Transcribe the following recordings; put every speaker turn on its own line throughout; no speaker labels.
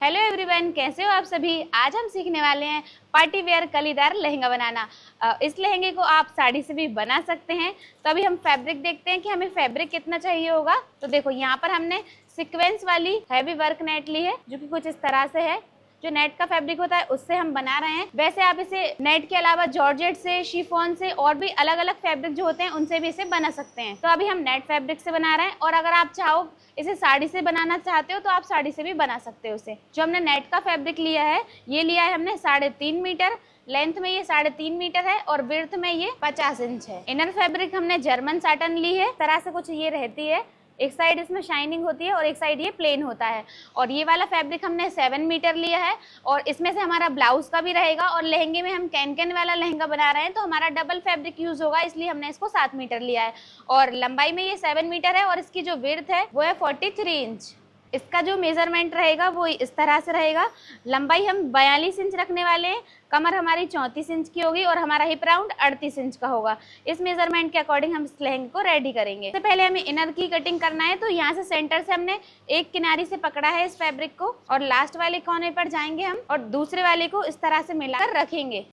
Hello everyone, कैसे हो आप सभी। आज हम सीखने वाले हैं पार्टी वेयर कलीदार लहंगा बनाना। इस लहंगे को आप साड़ी से भी बना सकते हैं। तो अभी हम फैब्रिक देखते हैं कि हमें फैब्रिक कितना चाहिए होगा। तो देखो, यहाँ पर हमने सीक्वेंस वाली हैवी वर्क नेट ली है, जो कि कुछ इस तरह से है। जो नेट का फैब्रिक होता है उससे हम बना रहे हैं। वैसे आप इसे नेट के अलावा जॉर्जेट से, शिफॉन से और भी अलग अलग फैब्रिक जो होते हैं उनसे भी इसे बना सकते हैं। तो अभी हम नेट फैब्रिक से बना रहे हैं, और अगर आप चाहो इसे साड़ी से बनाना चाहते हो तो आप साड़ी से भी बना सकते हो इसे। जो हमने नेट का फैब्रिक लिया है, ये लिया है हमने 3.5 मीटर। लेंथ में ये 3.5 मीटर है और विड्थ में ये 50 इंच है। इनर फैब्रिक हमने जर्मन साटन ली है। तरह से कुछ ये रहती है, एक साइड इसमें शाइनिंग होती है और एक साइड ये प्लेन होता है। और ये वाला फैब्रिक हमने 7 मीटर लिया है, और इसमें से हमारा ब्लाउज का भी रहेगा। और लहंगे में हम कैन वाला लहंगा बना रहे हैं तो हमारा डबल फैब्रिक यूज होगा, इसलिए हमने इसको 7 मीटर लिया है। और लंबाई में ये 7 मीटर है, और इसकी जो विड्थ है वो है 43 इंच। इसका जो मेजरमेंट रहेगा वो इस तरह से रहेगा। लंबाई हम 42 इंच रखने वाले हैं, कमर हमारी 34 इंच की होगी और हमारा हिप राउंड 38 इंच का होगा। इस मेजरमेंट के अकॉर्डिंग हम इस लहंगे को रेडी करेंगे। सबसे पहले हमें इनर की कटिंग करना है। तो यहाँ से सेंटर से हमने एक किनारी से पकड़ा है इस फैब्रिक को, और लास्ट वाले कोने पर जाएंगे हम और दूसरे वाले को इस तरह से मिलाकर रखेंगे।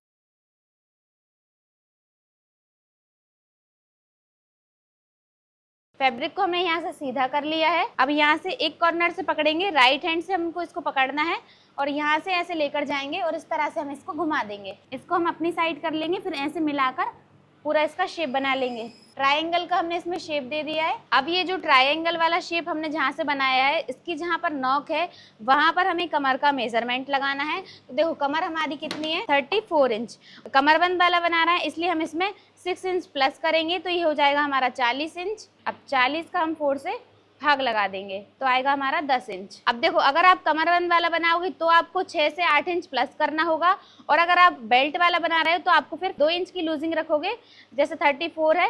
फैब्रिक को हमने यहाँ से सीधा कर लिया है। अब यहाँ से एक कॉर्नर से पकड़ेंगे, राइट हैंड से हमको इसको पकड़ना है और यहाँ से ऐसे लेकर जाएंगे और इस तरह से हम इसको घुमा देंगे। इसको हम अपनी साइड कर लेंगे, फिर ऐसे मिलाकर पूरा इसका शेप बना लेंगे। ट्रायंगल का हमने इसमें शेप दे दिया है। अब ये जो ट्रायंगल वाला शेप हमने जहाँ से बनाया है, इसकी जहाँ पर नॉक है वहां पर हमें कमर का मेजरमेंट लगाना है। तो देखो, कमर हमारी कितनी है, 34 इंच। कमरबंद वाला बना रहा है, इसलिए हम इसमें 6 इंच प्लस करेंगे, तो ये हो जाएगा हमारा 40 इंच। अब 40 का हम 4 से भाग लगा देंगे तो आएगा हमारा 10 इंच। अब देखो, अगर आप कमरबंद वाला बनाओगे तो आपको 6 से 8 इंच प्लस करना होगा, और अगर आप बेल्ट वाला बना रहे हो तो आपको फिर 2 इंच की लूजिंग रखोगे। जैसे 34 है,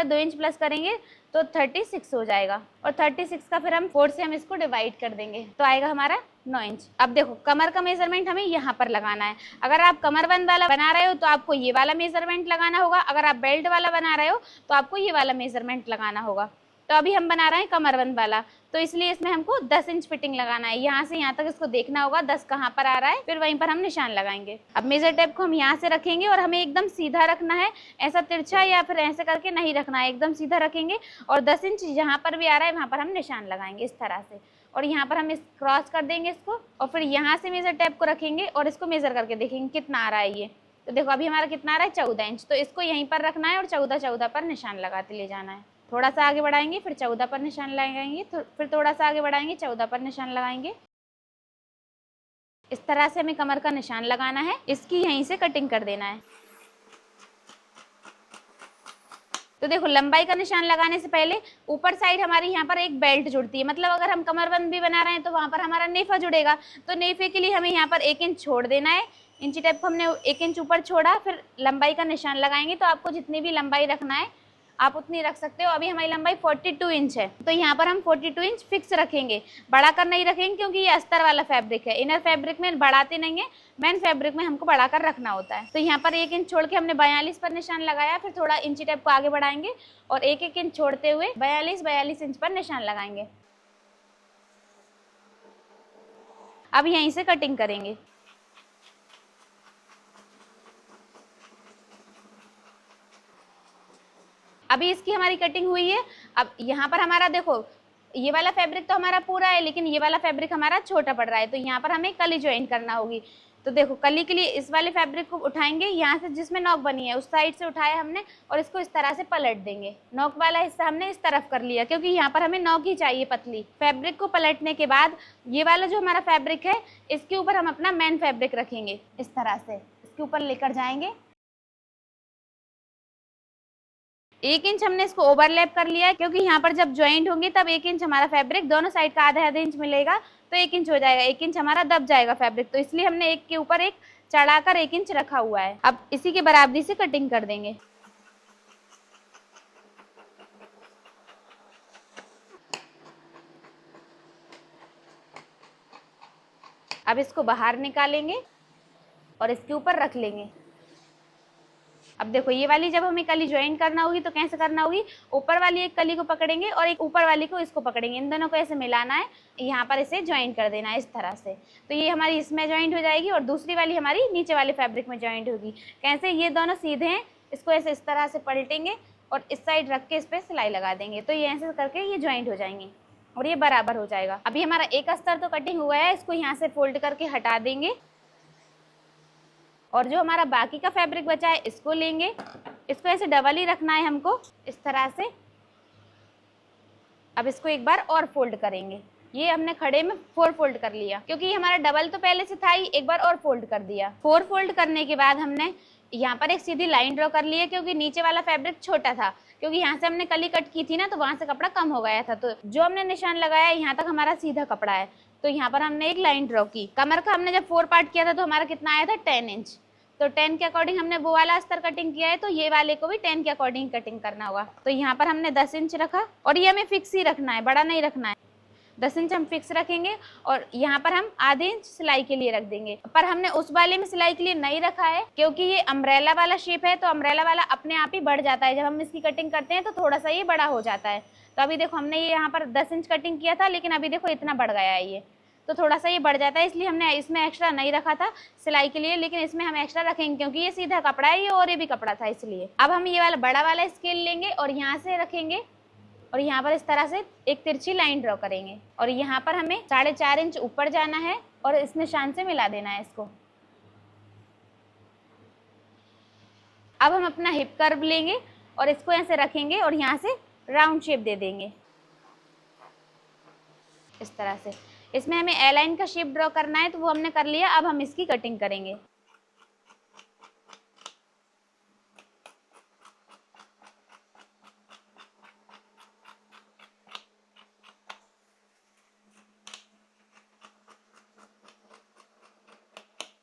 2 इंच प्लस करेंगे तो 36 हो जाएगा, और 36 का फिर हम 4 से हम इसको डिवाइड कर देंगे तो आएगा हमारा 9 इंच। अब देखो, कमर का मेजरमेंट हमें यहाँ पर लगाना है। अगर आप कमरबंद वाला बना रहे हो तो आपको ये वाला मेजरमेंट लगाना होगा, अगर आप बेल्ट वाला बना रहे हो तो आपको ये वाला मेजरमेंट लगाना होगा। तो अभी हम बना रहे हैं कमरबंद वाला, तो इसलिए इसमें हमको 10 इंच फिटिंग लगाना है। यहाँ से यहाँ तक इसको देखना होगा 10 कहाँ पर आ रहा है, फिर वहीं पर हम निशान लगाएंगे। अब मेजर टेप को हम यहाँ से रखेंगे और हमें एकदम सीधा रखना है, ऐसा तिरछा या फिर ऐसे करके नहीं रखना है, एकदम सीधा रखेंगे। और 10 इंच जहाँ पर भी आ रहा है वहाँ पर हम निशान लगाएंगे इस तरह से, और यहाँ पर हम इस क्रॉस कर देंगे इसको, और फिर यहाँ से मेजर टेप को रखेंगे और इसको मेजर करके देखेंगे कितना आ रहा है ये। तो देखो, अभी हमारा कितना आ रहा है, 14 इंच। तो इसको यहीं पर रखना है और 14 पर निशान लगाते ले जाना है। थोड़ा सा आगे बढ़ाएंगे, फिर 14 पर निशान लगाएंगे, फिर थोड़ा सा आगे बढ़ाएंगे, 14 पर निशान लगाएंगे। इस तरह से हमें कमर का निशान लगाना है, इसकी यहीं से कटिंग कर देना है। तो देखो, लंबाई का निशान लगाने से पहले ऊपर साइड हमारी यहाँ पर एक बेल्ट जुड़ती है, मतलब अगर हम कमरबंद भी बना रहे हैं तो वहां पर हमारा नेफा जुड़ेगा। तो नेफे के लिए हमें यहाँ पर 1 इंच छोड़ देना है। इंची टेप को हमने 1 इंच ऊपर छोड़ा, फिर लंबाई का निशान लगाएंगे। तो आपको जितनी भी लंबाई रखना है आप उतनी रख सकते हो। अभी हमारी लंबाई 42 इंच है, तो यहाँ पर हम 42 इंच फिक्स रखेंगे, बढ़ाकर नहीं रखेंगे, क्योंकि ये अस्तर वाला फैब्रिक है। इनर फैब्रिक में बढ़ाते नहीं है, मेन फैब्रिक में हमको बढ़ाकर रखना होता है। तो यहाँ पर 1 इंच छोड़ के हमने 42 पर निशान लगाया, फिर थोड़ा इंची टेप को आगे बढ़ाएंगे और 1-1 इंच छोड़ते हुए 42 इंच पर निशान लगाएंगे। अब यहीं से कटिंग करेंगे। अभी इसकी हमारी कटिंग हुई है। अब यहाँ पर हमारा देखो, ये वाला फैब्रिक तो हमारा पूरा है, लेकिन ये वाला फैब्रिक हमारा छोटा पड़ रहा है, तो यहाँ पर हमें कली ज्वाइन करना होगी। तो देखो, कली के लिए इस वाले फैब्रिक को उठाएंगे, यहाँ से जिसमें नॉक बनी है उस साइड से उठाया हमने, और इसको इस तरह से पलट देंगे। नॉक वाला हिस्सा हमने इस तरफ कर लिया, क्योंकि यहाँ पर हमें नॉक ही चाहिए पतली। फैब्रिक को पलटने के बाद ये वाला जो हमारा फैब्रिक है, इसके ऊपर हम अपना मेन फैब्रिक रखेंगे। इस तरह से इसके ऊपर लेकर जाएंगे। 1 इंच हमने इसको ओवरलैप कर लिया है, क्योंकि यहाँ पर जब ज्वाइंट होंगे तब 1 इंच हमारा फैब्रिक दोनों साइड का आधा इंच मिलेगा, तो 1 इंच हो जाएगा। 1 इंच हमारा दब जाएगा फैब्रिक, तो इसलिए हमने एक के ऊपर एक चढ़ाकर 1 इंच रखा हुआ है। अब इसी के बराबरी से कटिंग कर देंगे। अब इसको बाहर निकालेंगे और इसके ऊपर रख लेंगे। अब देखो ये वाली जब हमें कली ज्वाइन करना होगी तो कैसे करना होगी, ऊपर वाली एक कली को पकड़ेंगे और एक ऊपर वाली को इसको पकड़ेंगे, इन दोनों को ऐसे मिलाना है, यहाँ पर इसे ज्वाइन कर देना है इस तरह से। तो ये हमारी इसमें ज्वाइंट हो जाएगी और दूसरी वाली हमारी नीचे वाले फैब्रिक में ज्वाइंट होगी। कैसे, ये दोनों सीधे हैं, इसको ऐसे इस तरह से पलटेंगे और इस साइड रख के इस पर सिलाई लगा देंगे, तो ये ऐसे करके ये ज्वाइंट हो जाएंगे और ये बराबर हो जाएगा। अभी हमारा एक अस्तर तो कटिंग हुआ है, इसको यहाँ से फोल्ड करके हटा देंगे और जो हमारा बाकी का फैब्रिक बचा है इसको लेंगे, इसको ऐसे डबल ही रखना है हमको इस तरह से। अब इसको एक बार और फोल्ड करेंगे, ये हमने खड़े में 4 फोल्ड कर लिया, क्योंकि हमारा डबल तो पहले से था ही, एक बार और फोल्ड कर दिया। 4 फोल्ड करने के बाद हमने यहाँ पर एक सीधी लाइन ड्रॉ कर ली है, क्योंकि नीचे वाला फैब्रिक छोटा था, क्योंकि यहाँ से हमने कली कट की थी ना, तो वहां से कपड़ा कम हो गया था, तो जो हमने निशान लगाया यहाँ तक हमारा सीधा कपड़ा है, तो यहाँ पर हमने एक लाइन ड्रॉ की। कमर का हमने जब 4 पार्ट किया था तो हमारा कितना आया था 10 इंच, तो 10 के अकॉर्डिंग हमने वो वाला अस्तर कटिंग किया है, तो ये वाले को भी 10 के अकॉर्डिंग कटिंग करना होगा। तो यहाँ पर हमने 10 इंच रखा और ये हमें फिक्स ही रखना है, बड़ा नहीं रखना है, 10 इंच हम फिक्स रखेंगे और यहाँ पर हम आधे इंच सिलाई के लिए रख देंगे। पर हमने उस वाले में सिलाई के लिए नहीं रखा है, क्योंकि ये अम्ब्रेला वाला शेप है, तो अम्ब्रेला वाला अपने आप ही बढ़ जाता है, जब हम इसकी कटिंग करते हैं तो थोड़ा सा ये बड़ा हो जाता है। तो अभी देखो हमने ये यहाँ पर 10 इंच कटिंग किया था, लेकिन अभी देखो इतना बढ़ गया है, ये तो थोड़ा सा ये बढ़ जाता है, इसलिए हमने इसमें एक्स्ट्रा नहीं रखा था सिलाई के लिए, लेकिन इसमें हम एक्स्ट्रा रखेंगे क्योंकि ये सीधा कपड़ा है, ये और ये भी कपड़ा था, इसलिए। अब हम ये वाला बड़ा वाला स्केल लेंगे और यहाँ से रखेंगे और यहाँ पर इस तरह से एक तिरछी लाइन ड्रॉ करेंगे और यहाँ पर हमें 4.5 इंच ऊपर जाना है और इस निशान से मिला देना है इसको। अब हम अपना हिप कर्व लेंगे और इसको ऐसे रखेंगे और यहाँ से राउंड शेप दे देंगे इस तरह से। इसमें हमें ए लाइन का शेप ड्रॉ करना है, तो वो हमने कर लिया। अब हम इसकी कटिंग करेंगे।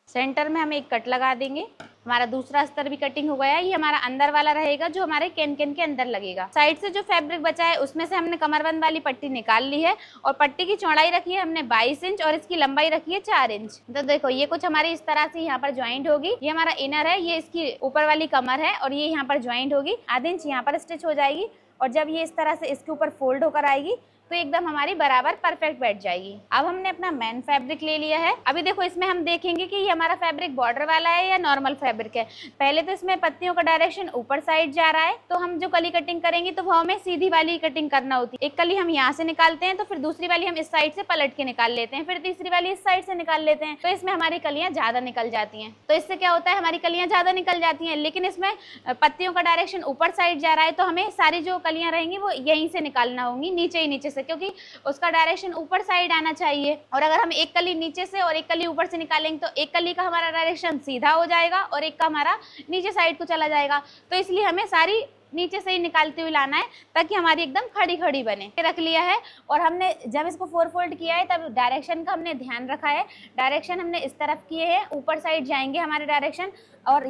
सेंटर में हम एक कट लगा देंगे। हमारा दूसरा अस्तर भी कटिंग हो गया है। ये हमारा अंदर वाला रहेगा जो हमारे कैन कैन के अंदर लगेगा। साइड से जो फैब्रिक बचा है उसमें से हमने कमरबंद वाली पट्टी निकाल ली है और पट्टी की चौड़ाई रखी है हमने 22 इंच और इसकी लंबाई रखी है 4 इंच। तो देखो ये कुछ हमारी इस तरह से यहाँ पर ज्वाइंट होगी। ये हमारा इनर है, ये इसकी ऊपर वाली कमर है और ये यहाँ पर ज्वाइंट होगी। आधे इंच यहाँ पर स्टिच हो जाएगी और जब ये इस तरह से इसके ऊपर फोल्ड होकर आएगी तो एकदम हमारी बराबर परफेक्ट बैठ जाएगी। अब हमने अपना मेन फैब्रिक ले लिया है। अभी देखो इसमें हम देखेंगे कि ये हमारा फैब्रिक बॉर्डर वाला है या नॉर्मल फैब्रिक है। पहले तो इसमें पत्तियों का डायरेक्शन ऊपर साइड जा रहा है, तो हम जो कली कटिंग करेंगे तो वो हमें सीधी वाली कटिंग करना होती है। एक कली हम यहाँ से निकालते हैं तो फिर दूसरी वाली हम इस साइड से पलट के निकाल लेते हैं, फिर तीसरी वाली इस साइड से निकाल लेते हैं, तो इसमें हमारी कलियां ज्यादा निकल जाती हैं। तो इससे क्या होता है, हमारी कलियां ज्यादा निकल जाती हैं, लेकिन इसमें पत्तियों का डायरेक्शन ऊपर साइड जा रहा है, तो हमें सारी जो कलियां रहेंगी वो यहीं से निकालना होंगी, नीचे ही नीचे से, क्योंकि उसका डायरेक्शन ऊपर साइड आना चाहिए। और अगर हम एक कली नीचे से और एक कली ऊपर से निकालेंगे तो एक कली का हमारा डायरेक्शन सीधा हो जाएगा और एक का हमारा नीचे साइड को चला जाएगा। तो इसलिए हमें सारी नीचे से ही निकालते हुए लाना है ताकि हमारी एकदम खड़ी खड़ी बने। रख लिया है और हमने जब इसको 4 फोल्ड किया है तब डायरेक्शन का हमने ध्यान रखा है। डायरेक्शन हमने इस तरफ किए हैं, ऊपर साइड जाएंगे हमारे डायरेक्शन। और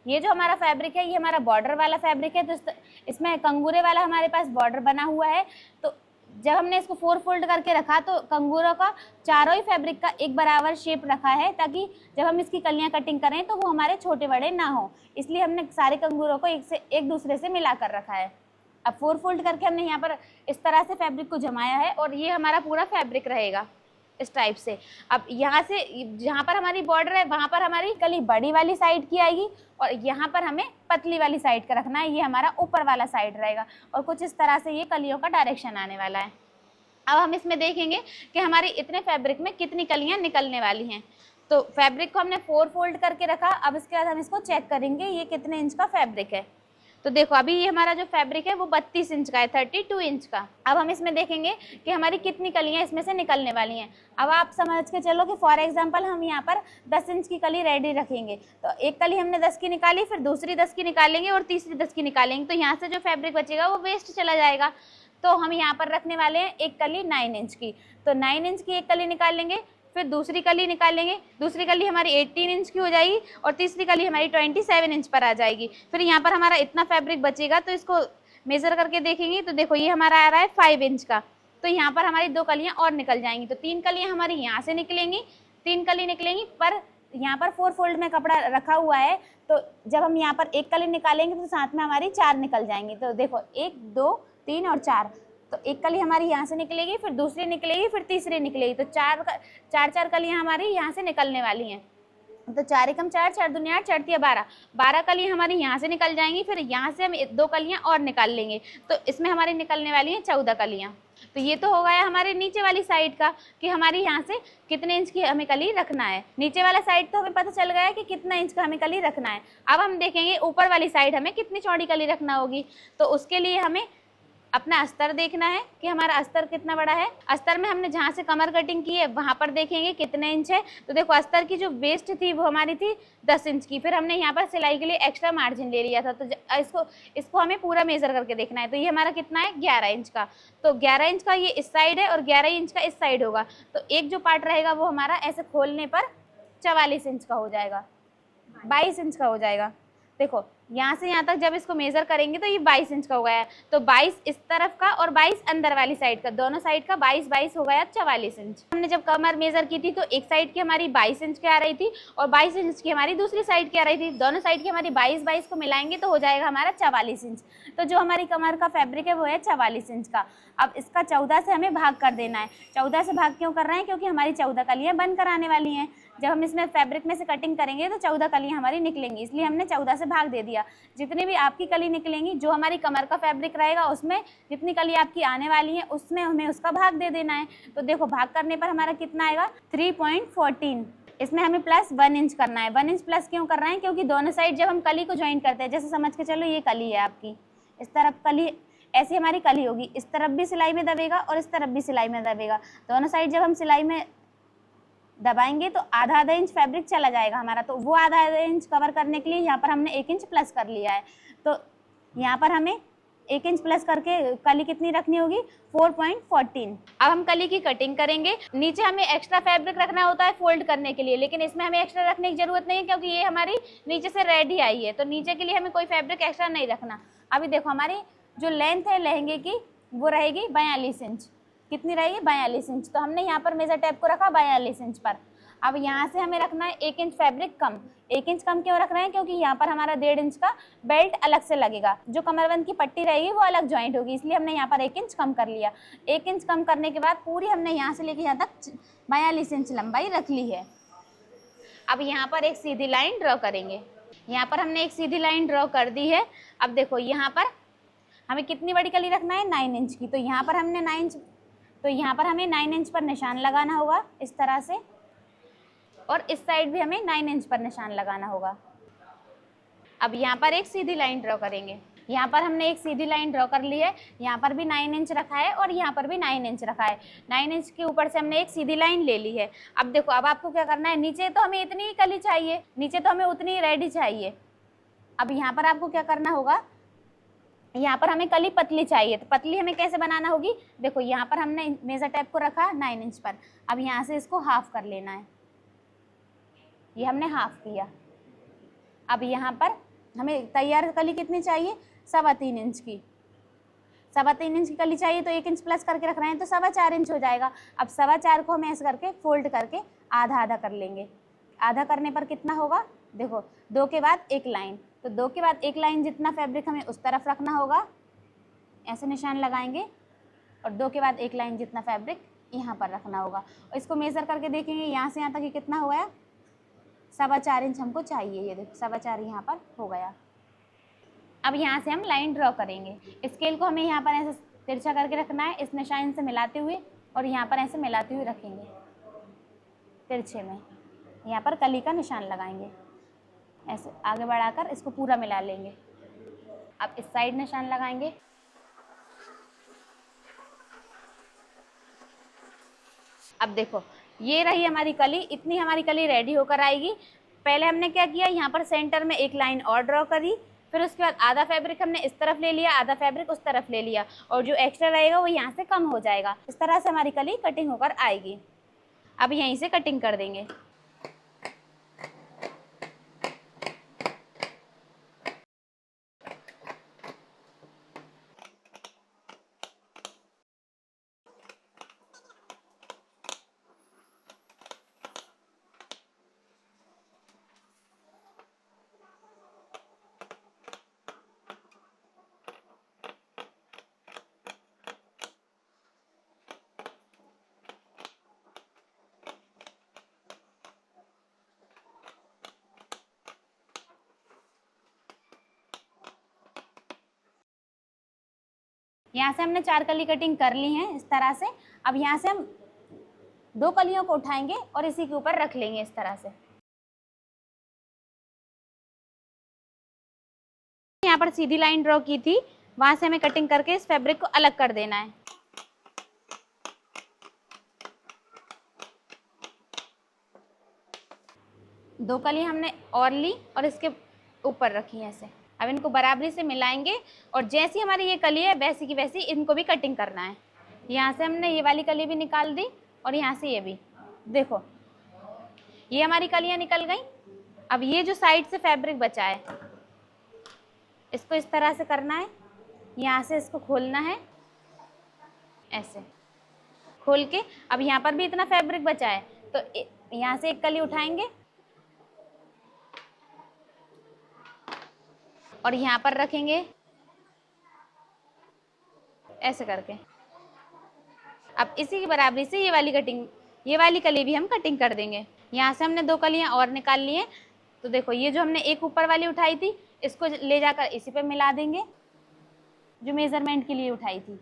ये जो हमारा फैब्रिक है ये हमारा बॉर्डर वाला फैब्रिक है, तो इसमें कंगूरे वाला हमारे पास बॉर्डर बना हुआ है। तो जब हमने इसको 4 फोल्ड करके रखा तो कंगूरों का चारों ही फैब्रिक का एक बराबर शेप रखा है, ताकि जब हम इसकी कलियां कटिंग करें तो वो हमारे छोटे बड़े ना हो, इसलिए हमने सारे कंगूरों को एक दूसरे से मिला कर रखा है। अब 4 फोल्ड करके हमने यहाँ पर इस तरह से फैब्रिक को जमाया है और ये हमारा पूरा फैब्रिक रहेगा इस टाइप से। अब यहाँ से जहाँ पर हमारी बॉर्डर है वहाँ पर हमारी कली बड़ी वाली साइड की आएगी और यहाँ पर हमें पतली वाली साइड का रखना है, ये हमारा ऊपर वाला साइड रहेगा और कुछ इस तरह से ये कलियों का डायरेक्शन आने वाला है। अब हम इसमें देखेंगे कि हमारी इतने फैब्रिक में कितनी कलियाँ निकलने वाली हैं। तो फैब्रिक को हमने 4 फोल्ड करके रखा। अब इसके बाद हम इसको चेक करेंगे ये कितने इंच का फैब्रिक है। तो देखो अभी ये हमारा जो फैब्रिक है वो 32 इंच का है, 32 इंच का। अब हम इसमें देखेंगे कि हमारी कितनी कलियां इसमें से निकलने वाली हैं। अब आप समझ के चलो कि फॉर एग्जांपल हम यहाँ पर 10 इंच की कली रेडी रखेंगे, तो एक कली हमने 10 की निकाली, फिर दूसरी 10 की निकालेंगे और तीसरी 10 की निकालेंगे, तो यहाँ से जो फैब्रिक बचेगा वो वेस्ट चला जाएगा। तो हम यहाँ पर रखने वाले हैं एक कली 9 इंच की, तो 9 इंच की एक कली निकालेंगे, फिर दूसरी कली निकालेंगे, दूसरी कली हमारी 18 इंच की हो जाएगी और तीसरी कली हमारी 27 इंच पर आ जाएगी। फिर यहाँ पर हमारा इतना फैब्रिक बचेगा, तो इसको मेज़र करके देखेंगे तो देखो ये हमारा आ रहा है 5 इंच का, तो यहाँ पर हमारी 2 कलियाँ और निकल जाएंगी। तो 3 कलियाँ हमारी यहाँ से निकलेंगी, 3 कली निकलेंगी, पर यहाँ पर 4 फोल्ड में कपड़ा रखा हुआ है, तो जब हम यहाँ पर एक कली निकालेंगे तो साथ में हमारी 4 निकल जाएंगी। तो देखो 1 2 3 और 4, तो एक कली हमारी यहाँ से निकलेगी, फिर दूसरी निकलेगी, फिर तीसरी निकलेगी, तो चार कलियाँ हमारी यहाँ से निकलने वाली हैं। तो 4 एकम 4, 4 दूनी 8, 4 तिया 12, 12 कलियाँ हमारी यहाँ से निकल जाएंगी। फिर यहाँ से हम 2 कलियाँ और निकाल लेंगे, तो इसमें हमारी निकलने वाली हैं 14 कलियाँ। तो ये तो हो गया हमारे नीचे वाली साइड का कि हमारी यहाँ से कितने इंच की हमें कली रखना है। नीचे वाला साइड तो हमें पता चल गया कि कितना इंच का हमें कली रखना है। अब हम देखेंगे ऊपर वाली साइड हमें कितनी चौड़ी कली रखना होगी। तो उसके लिए हमें अपना अस्तर देखना है कि हमारा अस्तर कितना बड़ा है। अस्तर में हमने जहाँ से कमर कटिंग की है वहाँ पर देखेंगे कितने इंच है। तो देखो अस्तर की जो वेस्ट थी वो हमारी थी 10 इंच की। फिर हमने यहाँ पर सिलाई के लिए एक्स्ट्रा मार्जिन ले लिया था, तो इसको हमें पूरा मेजर करके देखना है। तो ये हमारा कितना है 11 इंच का। तो 11 इंच का ये इस साइड है और 11 इंच का इस साइड होगा। तो एक जो पार्ट रहेगा वो हमारा ऐसे खोलने पर 44 इंच का हो जाएगा, 22 इंच का हो जाएगा। देखो यहाँ से यहाँ तक जब इसको मेजर करेंगे तो ये 22 इंच का हो गया है। तो 22 इस तरफ का और 22 अंदर वाली साइड का, दोनों साइड का 22 22 हो गया 44 इंच। हमने जब कमर मेजर की थी तो एक साइड की हमारी 22 इंच की आ रही थी और 22 इंच की हमारी दूसरी साइड की आ रही थी। दोनों साइड की हमारी 22 22 को मिलाएंगे तो हो जाएगा हमारा 44 इंच। तो जो हमारी कमर का फैब्रिक है वो है 44 इंच का। अब इसका 14 से हमें भाग कर देना है। 14 से भाग क्यों कर रहे हैं? क्योंकि हमारी 14 कलियाँ बन कर आने वाली हैं। जब हम इसमें फैब्रिक में से कटिंग करेंगे तो 14 कलियाँ हमारी निकलेंगी, इसलिए हमने 14 से भाग दे दिया। जितनी भी आपकी कली निकलेंगी, जो हमारी कमर का फैब्रिक रहेगा उसमें जितनी कली आपकी आने वाली है उसमें हमें उसका भाग दे देना है। तो देखो भाग करने पर हमारा कितना आएगा 3.14। इसमें हमें प्लस 1 इंच करना है। 1 इंच प्लस क्यों कर रहे हैं? क्योंकि दोनों साइड जब हम कली को ज्वाइन करते हैं, जैसे समझ के चलो ये कली है आपकी, इस तरफ कली, ऐसी हमारी कली होगी, इस तरफ भी सिलाई में दबेगा और इस तरफ भी सिलाई में दबेगा। दोनों साइड जब हम सिलाई में दबाएंगे तो आधा आधा इंच फैब्रिक चला जाएगा हमारा। तो वो आधा आधा इंच कवर करने के लिए यहाँ पर हमने 1 इंच प्लस कर लिया है। तो यहाँ पर हमें 1 इंच प्लस करके कली कितनी रखनी होगी 4.14। अब हम कली की कटिंग करेंगे। नीचे हमें एक्स्ट्रा फैब्रिक रखना होता है फोल्ड करने के लिए, लेकिन इसमें हमें एक्स्ट्रा रखने की जरूरत नहीं है क्योंकि ये हमारी नीचे से रेडी आई है। तो नीचे के लिए हमें कोई फैब्रिक एक्स्ट्रा नहीं रखना। अभी देखो हमारी जो लेंथ है लहंगे की वो रहेगी 42 इंच। कितनी रहेगी 42 इंच। तो हमने यहाँ पर मेजर टेप को रखा 42 इंच पर। अब यहाँ से हमें रखना है 1 इंच फैब्रिक कम। 1 इंच कम क्यों रख रहे हैं? क्योंकि यहाँ पर हमारा 1.5 इंच का बेल्ट अलग से लगेगा, जो कमरबंद की पट्टी रहेगी वो अलग ज्वाइंट होगी, इसलिए हमने यहाँ पर 1 इंच कम कर लिया। 1 इंच कम करने के बाद पूरी हमने यहाँ से लेके यहाँ तक 42 इंच लंबाई रख ली है। अब यहाँ पर एक सीधी लाइन ड्रॉ करेंगे। यहाँ पर हमने एक सीधी लाइन ड्रॉ कर दी है। अब देखो यहाँ पर हमें कितनी बड़ी कली रखना है 9 इंच की। तो यहाँ पर हमने 9 इंच, तो यहाँ पर हमें 9 इंच पर निशान लगाना होगा इस तरह से, और इस साइड भी हमें 9 इंच पर निशान लगाना होगा। अब यहाँ पर एक सीधी लाइन ड्रॉ करेंगे। यहाँ पर हमने एक सीधी लाइन ड्रॉ कर ली है। यहाँ पर भी 9 इंच रखा है और यहाँ पर भी 9 इंच रखा है। 9 इंच के ऊपर से हमने एक सीधी लाइन ले ली है। अब देखो अब आपको क्या करना है, नीचे तो हमें इतनी ही कली चाहिए, नीचे तो हमें उतनी ही रेडी चाहिए। अब यहाँ पर आपको क्या करना होगा, यहाँ पर हमें कली पतली चाहिए। तो पतली हमें कैसे बनाना होगी? देखो यहाँ पर हमने मेजर टेप को रखा 9 इंच पर। अब यहाँ से इसको हाफ कर लेना है। ये हमने हाफ किया। अब यहाँ पर हमें तैयार कली कितनी चाहिए 3.25 इंच की। 3.25 इंच की कली चाहिए तो 1 इंच प्लस करके रख रहे हैं तो 4.25 इंच हो जाएगा। अब 4.25 को हम ऐसे करके फोल्ड करके आधा आधा कर लेंगे। आधा करने पर कितना होगा? देखो 2 के बाद एक लाइन, तो 2 के बाद एक लाइन जितना फैब्रिक हमें उस तरफ रखना होगा, ऐसे निशान लगाएंगे, और 2 के बाद एक लाइन जितना फैब्रिक यहाँ पर रखना होगा। और इसको मेज़र करके देखेंगे यहाँ से यहाँ तक ये कितना हो गया 4.25 इंच हमको चाहिए। ये देखो 4.25 यहाँ पर हो गया। अब यहाँ से हम लाइन ड्रॉ करेंगे। स्केल को हमें यहाँ पर ऐसे तिरछा करके रखना है, इस निशान से मिलाते हुए, और यहाँ पर ऐसे मिलाते हुए रखेंगे तिरछे में। यहाँ पर कली का निशान लगाएंगे, ऐसे आगे बढ़ाकर इसको पूरा मिला लेंगे। अब इस साइड निशान लगाएंगे। अब देखो ये रही हमारी कली, इतनी हमारी कली रेडी होकर आएगी। पहले हमने क्या किया, यहाँ पर सेंटर में एक लाइन और ड्रॉ करी, फिर उसके बाद आधा फैब्रिक हमने इस तरफ ले लिया, आधा फैब्रिक उस तरफ ले लिया, और जो एक्स्ट्रा रहेगा वो यहाँ से कम हो जाएगा। इस तरह से हमारी कली कटिंग होकर आएगी। अब यहीं से कटिंग कर देंगे। यहाँ से हमने 4 कली कटिंग कर ली है इस तरह से। अब यहाँ से हम 2 कलियों को उठाएंगे और इसी के ऊपर रख लेंगे इस तरह से। यहाँ पर सीधी लाइन ड्रॉ की थी, वहां से हमें कटिंग करके इस फैब्रिक को अलग कर देना है। दो कली हमने और ली और इसके ऊपर रखी है ऐसे। अब इनको बराबरी से मिलाएंगे और जैसी हमारी ये कली है वैसी की वैसी इनको भी कटिंग करना है। यहाँ से हमने ये वाली कली भी निकाल दी और यहाँ से ये भी। देखो ये हमारी कलियाँ निकल गई। अब ये जो साइड से फैब्रिक बचा है इसको इस तरह से करना है। यहाँ से इसको खोलना है ऐसे खोल के। अब यहाँ पर भी इतना फैब्रिक बचा है तो यहाँ से एक कली उठाएंगे और यहाँ पर रखेंगे ऐसे करके। अब इसी की बराबरी से ये वाली कली भी हम कटिंग कर देंगे। यहाँ से हमने 2 कलियाँ और निकाल ली हैं। तो देखो ये जो हमने एक ऊपर वाली उठाई थी इसको ले जाकर इसी पे मिला देंगे जो मेजरमेंट के लिए उठाई थी।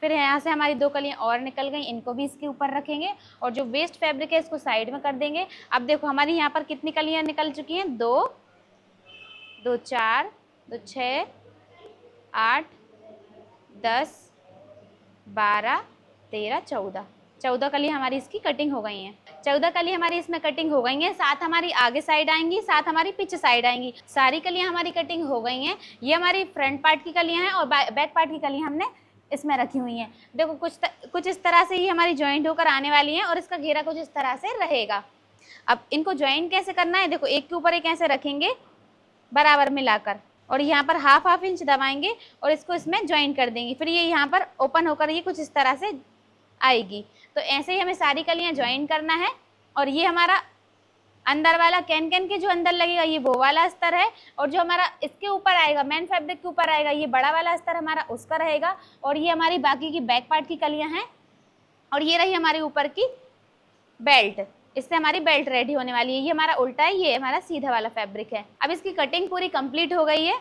फिर यहाँ से हमारी 2 कलियाँ और निकल गई, इनको भी इसके ऊपर रखेंगे और जो वेस्ट फैब्रिक है इसको साइड में कर देंगे। अब देखो हमारी यहाँ पर कितनी कलियाँ निकल चुकी हैं, 2 2 4 2 6 8 10 12 13 14 कली हमारी इसकी कटिंग हो गई हैं। 14 कली हमारी इसमें कटिंग हो गई हैं। 7 हमारी आगे साइड आएंगी, 7 हमारी पीछे साइड आएंगी। सारी कलियां हमारी कटिंग हो गई हैं। ये हमारी फ्रंट पार्ट की कलियां हैं और बैक पार्ट की कलियां हमने इसमें रखी हुई हैं। देखो कुछ इस तरह से ये हमारी ज्वाइंट होकर आने वाली हैं और इसका घेरा कुछ इस तरह से रहेगा। अब इनको ज्वाइंट कैसे करना है, देखो एक के ऊपर एक ऐसे रखेंगे बराबर मिलाकर और यहाँ पर हाफ इंच दबाएंगे और इसको इसमें ज्वाइंट कर देंगे। फिर ये यहाँ पर ओपन होकर ये कुछ इस तरह से आएगी। तो ऐसे ही हमें सारी कलियां ज्वाइन करना है। और ये हमारा अंदर वाला कैन के जो अंदर लगेगा ये वो वाला अस्तर है और जो हमारा इसके ऊपर आएगा मेन फैब्रिक के ऊपर आएगा ये बड़ा वाला अस्तर हमारा उसका रहेगा। और ये हमारी बाकी की बैक पार्ट की कलियां हैं और ये रही हमारी ऊपर की बेल्ट। इससे हमारी बेल्ट रेडी होने वाली है। ये हमारा उल्टा है, ये हमारा सीधा वाला फैब्रिक है। अब इसकी कटिंग पूरी कंप्लीट हो गई है।